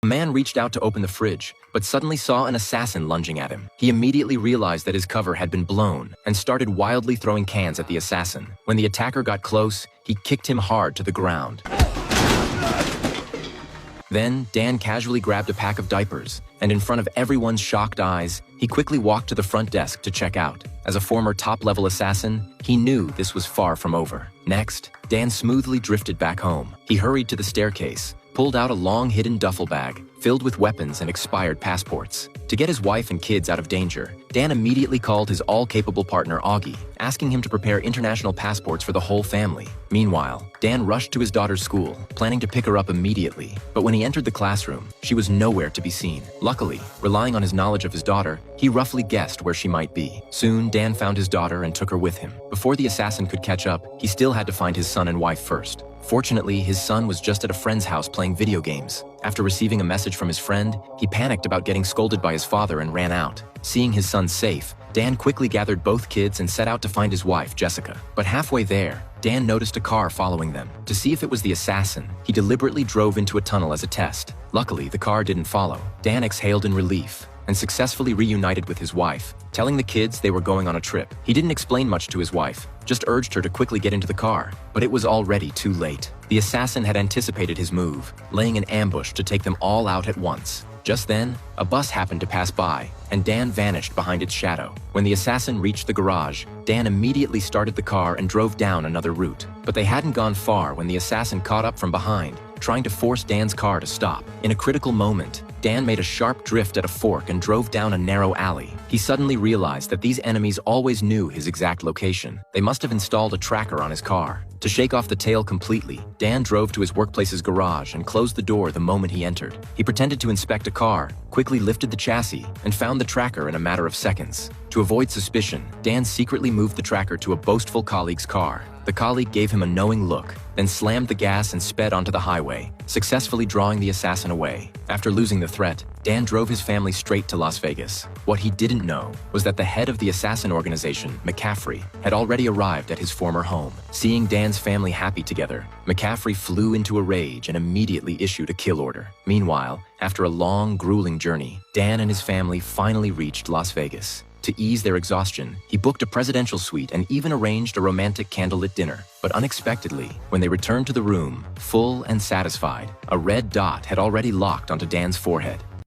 A man reached out to open the fridge, but suddenly saw an assassin lunging at him. He immediately realized that his cover had been blown and started wildly throwing cans at the assassin. When the attacker got close, he kicked him hard to the ground. Then, Dan casually grabbed a pack of diapers, and in front of everyone's shocked eyes, he quickly walked to the front desk to check out. As a former top-level assassin, he knew this was far from over. Next, Dan smoothly drifted back home. He hurried to the staircase, pulled out a long hidden duffel bag filled with weapons and expired passports. To get his wife and kids out of danger, Dan immediately called his all-capable partner Augie, asking him to prepare international passports for the whole family. Meanwhile, Dan rushed to his daughter's school, planning to pick her up immediately. But when he entered the classroom, she was nowhere to be seen. Luckily, relying on his knowledge of his daughter, he roughly guessed where she might be. Soon, Dan found his daughter and took her with him. Before the assassin could catch up, he still had to find his son and wife first. Fortunately, his son was just at a friend's house playing video games. After receiving a message from his friend, he panicked about getting scolded by his father and ran out. Seeing his son safe, Dan quickly gathered both kids and set out to find his wife, Jessica. But halfway there, Dan noticed a car following them. To see if it was the assassin, he deliberately drove into a tunnel as a test. Luckily, the car didn't follow. Dan exhaled in relief and successfully reunited with his wife, telling the kids they were going on a trip. He didn't explain much to his wife, just urged her to quickly get into the car, but it was already too late. The assassin had anticipated his move, laying an ambush to take them all out at once. Just then, a bus happened to pass by, and Dan vanished behind its shadow. When the assassin reached the garage, Dan immediately started the car and drove down another route. But they hadn't gone far when the assassin caught up from behind, trying to force Dan's car to stop. In a critical moment, Dan made a sharp drift at a fork and drove down a narrow alley. He suddenly realized that these enemies always knew his exact location. They must have installed a tracker on his car. To shake off the tail completely, Dan drove to his workplace's garage and closed the door the moment he entered. He pretended to inspect a car, quickly lifted the chassis, and found the tracker in a matter of seconds. To avoid suspicion, Dan secretly moved the tracker to a boastful colleague's car. The colleague gave him a knowing look, then slammed the gas and sped onto the highway, successfully drawing the assassin away. After losing the threat, Dan drove his family straight to Las Vegas. What he didn't know was that the head of the assassin organization, McCaffrey, had already arrived at his former home. Seeing Dan's family happy together, McCaffrey flew into a rage and immediately issued a kill order. Meanwhile, after a long, grueling journey, Dan and his family finally reached Las Vegas. To ease their exhaustion, he booked a presidential suite and even arranged a romantic candlelit dinner. But unexpectedly, when they returned to the room, full and satisfied, a red dot had already locked onto Dan's forehead.